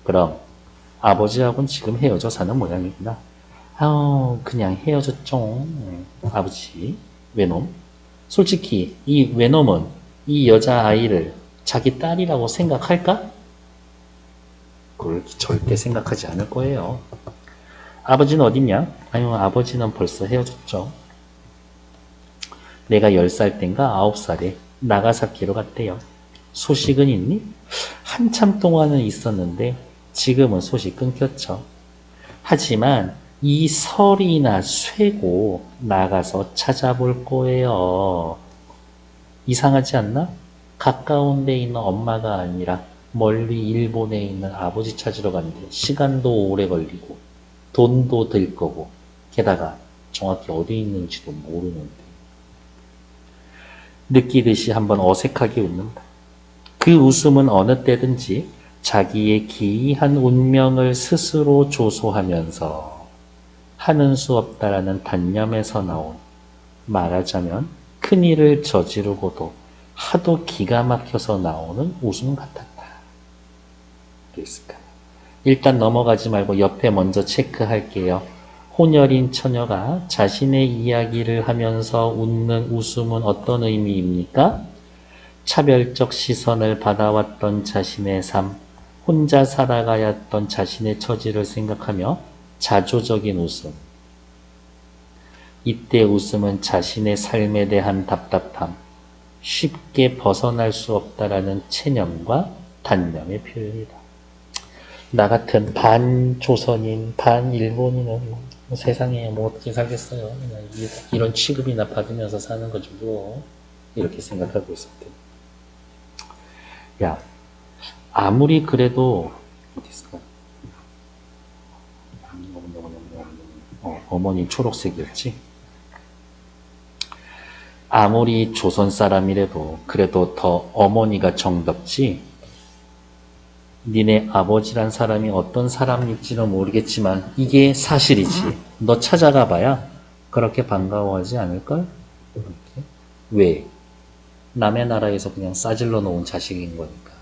그럼 아버지하고는 지금 헤어져 사는 모양이구나. 그냥 헤어졌죠. 아버지, 외놈. 솔직히 이 외놈은 이 여자아이를 자기 딸이라고 생각할까? 그걸 절대 생각하지 않을 거예요. 아버지는 어딨냐? 아유, 아버지는 벌써 헤어졌죠. 내가 10살 땐가 9살에 나가사키로 갔대요. 소식은 있니? 한참 동안은 있었는데 지금은 소식 끊겼죠. 하지만 이 설이나 쇠고 나가서 찾아볼 거예요. 이상하지 않나? 가까운 데 있는 엄마가 아니라 멀리 일본에 있는 아버지 찾으러 갔는데 시간도 오래 걸리고 돈도 들 거고 게다가 정확히 어디 있는지도 모르는데 느끼듯이 한번 어색하게 웃는다. 그 웃음은 어느 때든지 자기의 기이한 운명을 스스로 조소하면서 하는 수 없다라는 단념에서 나온 말하자면 큰일을 저지르고도 하도 기가 막혀서 나오는 웃음 같았다. 그랬을까? 일단 넘어가지 말고 옆에 먼저 체크할게요. 혼혈인 처녀가 자신의 이야기를 하면서 웃는 웃음은 어떤 의미입니까? 차별적 시선을 받아왔던 자신의 삶, 혼자 살아가야 했던 자신의 처지를 생각하며 자조적인 웃음. 이때 웃음은 자신의 삶에 대한 답답함, 쉽게 벗어날 수 없다라는 체념과 단념의 표현이다. 나 같은 반조선인, 반일본인은 세상에 뭐 어떻게 살겠어요. 그냥 이런 취급이나 받으면서 사는 거지 뭐. 이렇게 생각하고 있을 때. 야, 아무리 그래도 어디 있을까? 어머니 초록색이었지? 아무리 조선 사람이라도 그래도 더 어머니가 정답지. 니네 아버지란 사람이 어떤 사람일지는 모르겠지만 이게 사실이지. 너 찾아가 봐야 그렇게 반가워하지 않을걸? 이렇게. 왜? 남의 나라에서 그냥 싸질러 놓은 자식인 거니까.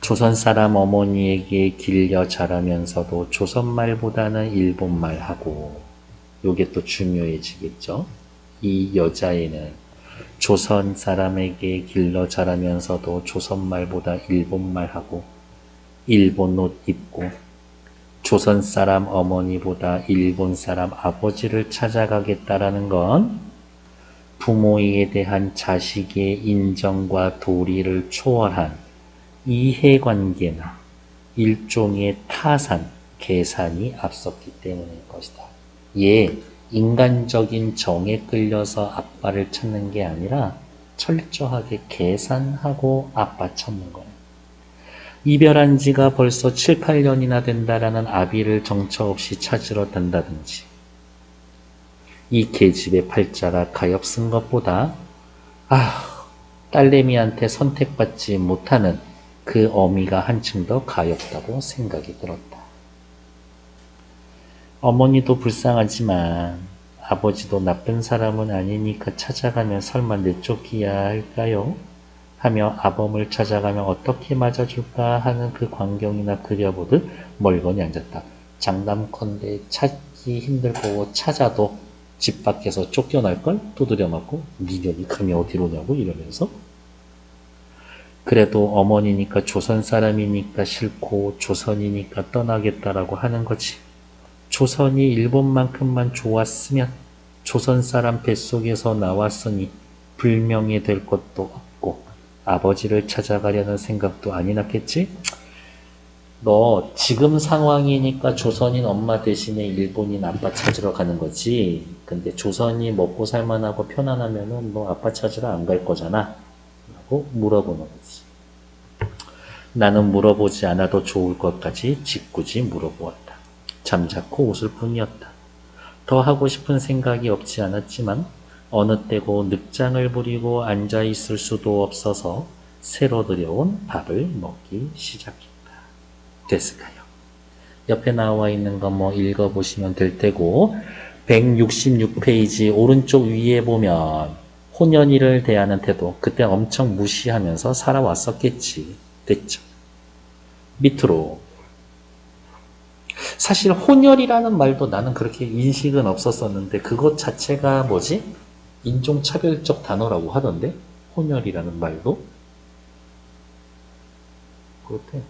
조선 사람 어머니에게 길려 자라면서도 조선말보다는 일본말하고, 요게 또 중요해지겠죠. 이 여자애는 조선 사람에게 길러 자라면서도 조선말보다 일본말하고 일본 옷 입고 조선 사람 어머니보다 일본 사람 아버지를 찾아가겠다라는 건 부모에 대한 자식의 인정과 도리를 초월한 이해관계나 일종의 타산, 계산이 앞섰기 때문인 것이다. 얘 인간적인 정에 끌려서 아빠를 찾는 게 아니라 철저하게 계산하고 아빠 찾는 거야. 이별한 지가 벌써 7, 8년이나 된다라는 아비를 정처 없이 찾으러 단다든지, 이 계집의 팔자가 가엾은 것보다 딸내미한테 선택받지 못하는 그 어미가 한층 더 가엾다고 생각이 들었다. 어머니도 불쌍하지만 아버지도 나쁜 사람은 아니니까 찾아가면 설마 내쫓기야 할까요? 하며 아범을 찾아가면 어떻게 맞아줄까 하는 그 광경이나 그려보듯 멀거니 앉았다. 장담컨대 찾기 힘들 거고 찾아도 집 밖에서 쫓겨날걸? 두드려 맞고 니년이 감히 어디로 오냐고 이러면서. 그래도 어머니니까 조선 사람이니까 싫고 조선이니까 떠나겠다라고 하는 거지. 조선이 일본만큼만 좋았으면 조선 사람 뱃속에서 나왔으니 불명예 될 것도 없고 아버지를 찾아가려는 생각도 아니 났겠지? 너 지금 상황이니까 조선인 엄마 대신에 일본인 아빠 찾으러 가는 거지. 근데 조선이 먹고 살만하고 편안하면은 너 아빠 찾으러 안 갈 거잖아. 라고 물어보는 거지. 나는 물어보지 않아도 좋을 것까지 짓궂이 물어보았다. 잠자코 웃을 뿐이었다. 더 하고 싶은 생각이 없지 않았지만 어느 때고 늑장을 부리고 앉아있을 수도 없어서 새로 들여온 밥을 먹기 시작했다. 됐을까요? 옆에 나와 있는 거 뭐 읽어보시면 될 테고 166페이지 오른쪽 위에 보면 혼연이를 대하는 태도, 그때 엄청 무시하면서 살아왔었겠지. 됐죠? 밑으로 사실 혼혈이라는 말도 나는 그렇게 인식은 없었었는데 그것 자체가 뭐지? 인종차별적 단어라고 하던데? 혼혈이라는 말도? 그렇대.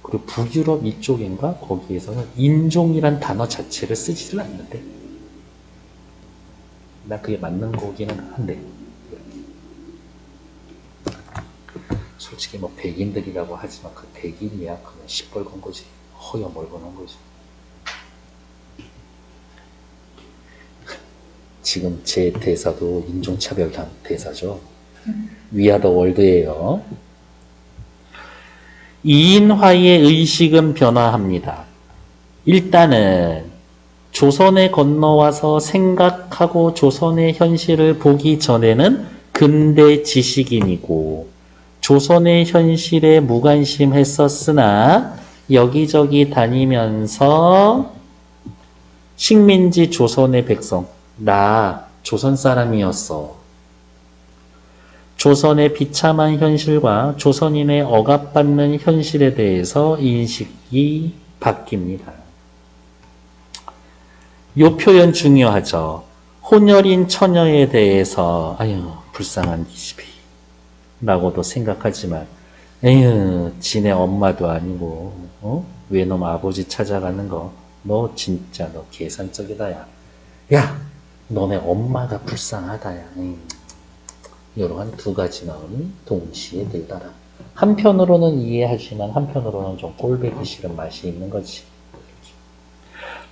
그리고 북유럽 이쪽인가? 거기에서는 인종이란 단어 자체를 쓰지를 않는데. 난 그게 맞는 거기는 한데. 솔직히 뭐 백인들이라고 하지만 그 백인이야 그냥 시뻘건 거지. 허여멀건한 거지. 지금 제 대사도 인종차별 대사죠. 위아더 월드예요. 이인화의 의식은 변화합니다. 일단은 조선에 건너와서 생각하고 조선의 현실을 보기 전에는 근대 지식인이고 조선의 현실에 무관심했었으나 여기저기 다니면서 식민지 조선의 백성, 나 조선 사람이었어. 조선의 비참한 현실과 조선인의 억압받는 현실에 대해서 인식이 바뀝니다. 요 표현 중요하죠. 혼혈인 처녀에 대해서 아유 불쌍한 기집애 라고도 생각하지만 에휴 지네 엄마도 아니고 외놈 아버지 찾아가는 거 너 진짜 너 계산적이다 야. 야 너네 엄마가 불쌍하다 야. 이러한 두 가지 마음이 동시에 들더라. 한편으로는 이해하지만 한편으로는 좀 꼴보기 싫은 맛이 있는 거지.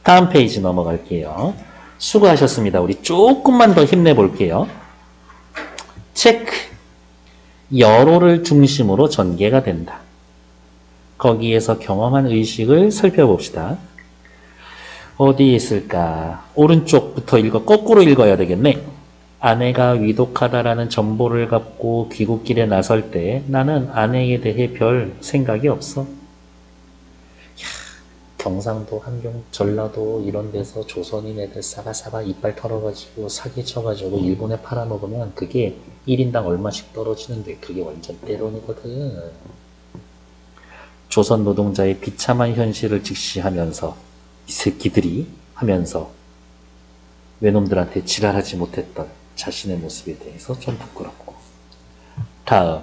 다음 페이지 넘어갈게요. 수고하셨습니다. 우리 조금만 더 힘내볼게요. 체크. 여로를 중심으로 전개가 된다. 거기에서 경험한 의식을 살펴봅시다. 어디 있을까? 오른쪽부터 읽어. 거꾸로 읽어야 되겠네. 아내가 위독하다라는 정보를 갖고 귀국길에 나설 때 나는 아내에 대해 별 생각이 없어. 경상도, 함경, 전라도 이런 데서 조선인 애들 싸가싸가 이빨 털어가지고 사기 쳐가지고 일본에 팔아먹으면 그게 1인당 얼마씩 떨어지는데 그게 완전 때론이거든. 조선 노동자의 비참한 현실을 직시하면서 이 새끼들이 하면서 외놈들한테 지랄하지 못했던 자신의 모습에 대해서 좀 부끄럽고. 다음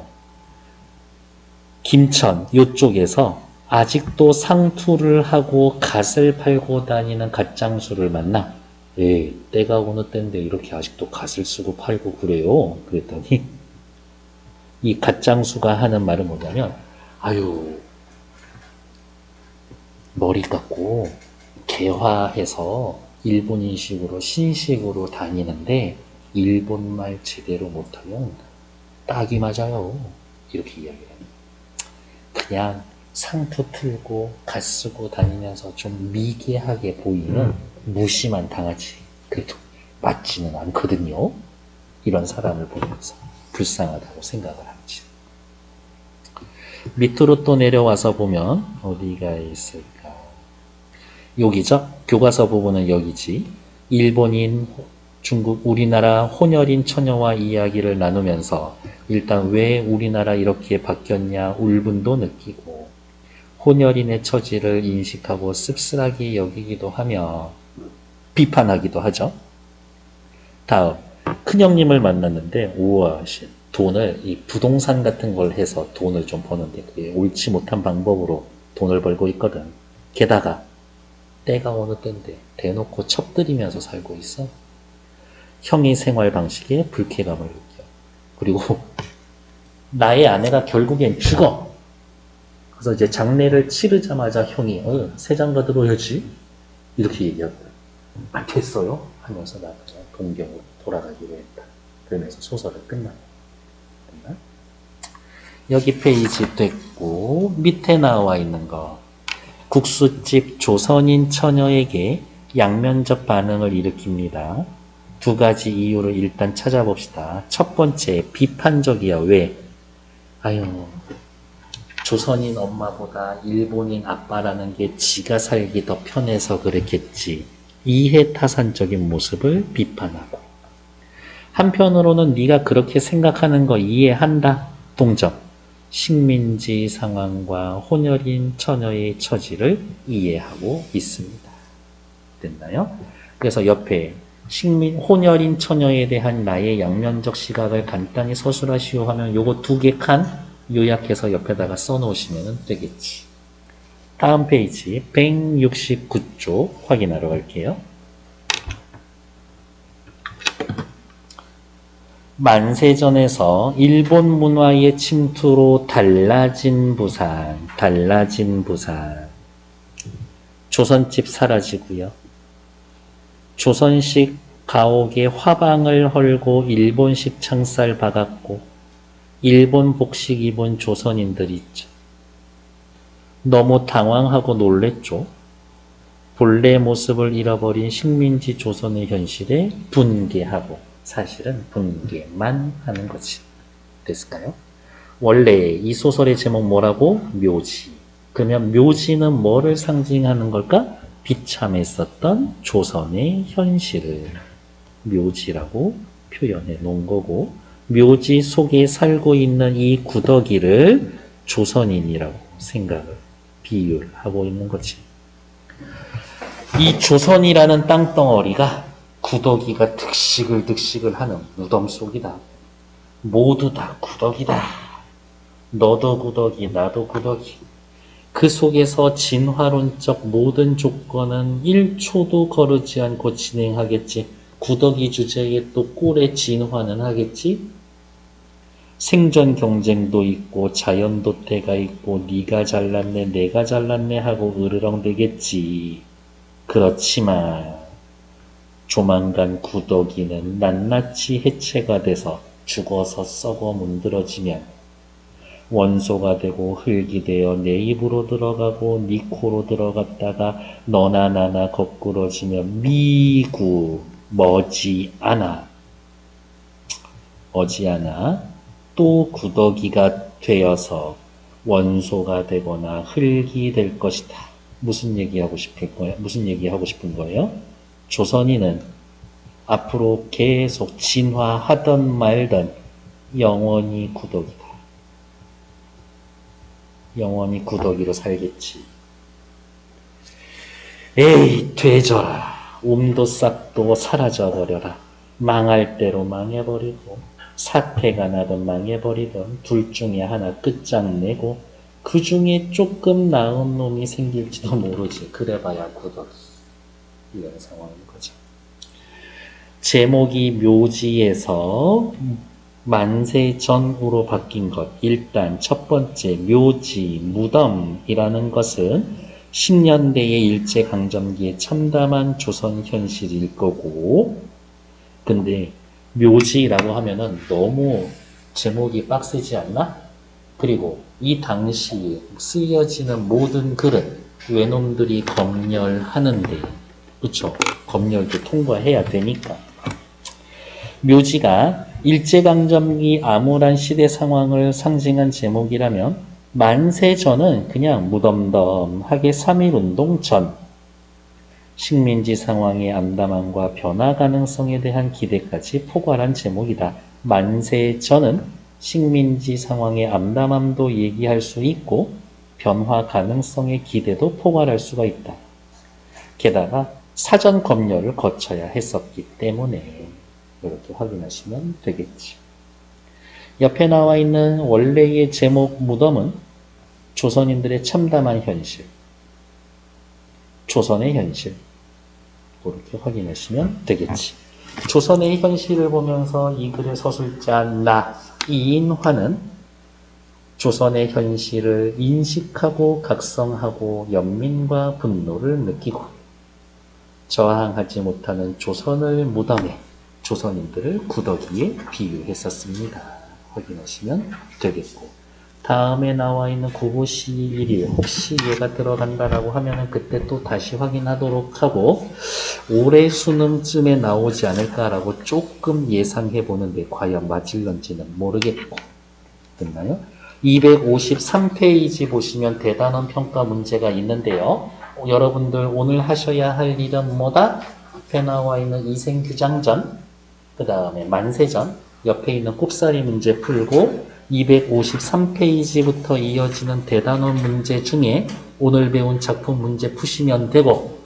김천 요쪽에서 아직도 상투를 하고 갓을 팔고 다니는 갓장수를 만나. 때가 어느 때인데 이렇게 아직도 갓을 쓰고 팔고 그래요? 그랬더니 이 갓장수가 하는 말은 뭐냐면 아유 머리 깎고 개화해서 일본인식으로 신식으로 다니는데 일본말 제대로 못하면 딱이 맞아요. 이렇게 이야기를 해요. 그냥 상투 틀고 갓 쓰고 다니면서 좀 미개하게 보이는 무심한 강아지. 그래도 맞지는 않거든요. 이런 사람을 보면서 불쌍하다고 생각을 하지. 밑으로 또 내려와서 보면 어디가 있을까? 여기죠. 교과서 부분은 여기지. 일본인, 중국, 우리나라 혼혈인 처녀와 이야기를 나누면서 일단 왜 우리나라 이렇게 바뀌었냐 울분도 느끼고 혼혈인의 처지를 인식하고 씁쓸하게 여기기도 하며 비판하기도 하죠. 다음 큰형님을 만났는데 우와 돈을 이 부동산 같은 걸 해서 돈을 좀 버는데 그게 옳지 못한 방법으로 돈을 벌고 있거든. 게다가 때가 어느 때인데 대놓고 첩들이면서 살고 있어. 형의 생활 방식에 불쾌감을 느껴. 그리고 나의 아내가 결국엔 죽어. 그래서 이제 장례를 치르자마자 형이 세장가 들어야지 이렇게 얘기하거든. 안 됐어요? 하면서 나는 동경으로 돌아가기로 했다. 그러면서 소설을 끝났다. 여기 페이지 됐고 밑에 나와 있는 거 국수집 조선인 처녀에게 양면적 반응을 일으킵니다. 두 가지 이유를 일단 찾아봅시다. 첫 번째 비판적이야. 왜? 아유 조선인 엄마보다 일본인 아빠라는 게 지가 살기 더 편해서 그랬겠지. 이해타산적인 모습을 비판하고 한편으로는 네가 그렇게 생각하는 거 이해한다. 동정. 식민지 상황과 혼혈인 처녀의 처지를 이해하고 있습니다. 됐나요? 그래서 옆에 혼혈인 처녀에 대한 나의 양면적 시각을 간단히 서술하시오 하면 요거 2개 칸 요약해서 옆에다가 써놓으시면 되겠지. 다음 페이지 169쪽 확인하러 갈게요. 만세전에서 일본 문화의 침투로 달라진 부산. 조선집 사라지고요. 조선식 가옥에 화방을 헐고 일본식 창살 박았고 일본 복식 입은 조선인들 있죠. 너무 당황하고 놀랬죠. 본래 모습을 잃어버린 식민지 조선의 현실에 분개하고 사실은 분개만 하는 거지. 됐을까요? 원래 이 소설의 제목 뭐라고? 묘지. 그러면 묘지는 뭐를 상징하는 걸까? 비참했었던 조선의 현실을 묘지라고 표현해 놓은 거고 묘지 속에 살고 있는 이 구더기를 조선인이라고 생각을 비유를 하고 있는 거지. 이 조선이라는 땅덩어리가 구더기가 득식을 하는 무덤 속이다. 모두 다 구더기다. 너도 구더기, 나도 구더기. 그 속에서 진화론적 모든 조건은 1초도 거르지 않고 진행하겠지. 구더기 주제에 또 꼴의 진화는 하겠지. 생존 경쟁도 있고 자연도태가 있고 네가 잘났네 내가 잘났네 하고 으르렁대겠지. 그렇지만 조만간 구더기는 낱낱이 해체가 돼서 죽어서 썩어 문드러지면 원소가 되고 흙이 되어 내 입으로 들어가고 네 코로 들어갔다가 너나 나나 거꾸러지면 미구 머지않아 또 구더기가 되어서 원소가 되거나 흙이 될 것이다. 무슨 얘기하고 싶은 거예요? 조선인은 앞으로 계속 진화하던 말던 영원히 구더기다. 영원히 구더기로 살겠지. 에이, 되져라. 움도 싹도 사라져버려라. 망할 대로 망해버리고 사태가 나든 망해버리든 둘 중에 하나 끝장내고 그 중에 조금 나은 놈이 생길지도 모르지. 그래봐야 구더기. 이런 상황인 거죠. 제목이 묘지에서 만세전으로 바뀐 것. 일단 첫 번째 묘지, 무덤이라는 것은 10년대의 일제강점기에 참담한 조선 현실일 거고, 근데 묘지라고 하면은 너무 제목이 빡세지 않나? 그리고 이 당시 쓰여지는 모든 글은 외놈들이 검열하는데, 그쵸? 검열도 통과해야 되니까. 묘지가 일제강점기 암울한 시대 상황을 상징한 제목이라면 만세전은 그냥 무덤덤하게 3.1운동 전 식민지 상황의 암담함과 변화 가능성에 대한 기대까지 포괄한 제목이다. 만세전은 식민지 상황의 암담함도 얘기할 수 있고 변화 가능성의 기대도 포괄할 수가 있다. 게다가 사전 검열을 거쳐야 했었기 때문에 이렇게 확인하시면 되겠지. 옆에 나와 있는 원래의 제목 무덤은 조선인들의 참담한 현실, 조선의 현실, 이렇게 확인하시면 되겠지. 조선의 현실을 보면서 이 글의 서술자 나 이인화는 조선의 현실을 인식하고 각성하고 연민과 분노를 느끼고 저항하지 못하는 조선을 무덤에 조선인들을 구더기에 비유했었습니다. 확인하시면 되겠고, 다음에 나와 있는 구보시 1일 혹시 얘가 들어간다라고 하면은 그때 또 다시 확인하도록 하고, 올해 수능쯤에 나오지 않을까라고 조금 예상해 보는데 과연 맞을런지는 모르겠고, 됐나요? 253페이지 보시면 대단원 평가 문제가 있는데요. 여러분들 오늘 하셔야 할 일은 뭐다? 앞에 나와 있는 이생규장전, 그 다음에 만세전, 옆에 있는 꼽사리 문제 풀고 253페이지부터 이어지는 대단원 문제 중에 오늘 배운 작품 문제 푸시면 되고,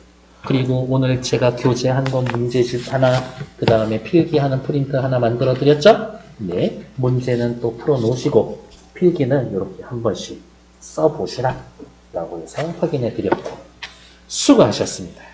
그리고 오늘 제가 교재한 건 문제집 하나, 그 다음에 필기하는 프린트 하나 만들어 드렸죠? 네, 문제는 또 풀어 놓으시고 필기는 이렇게 한 번씩 써보시라 라고 해서 확인해 드렸고, 수고하셨습니다.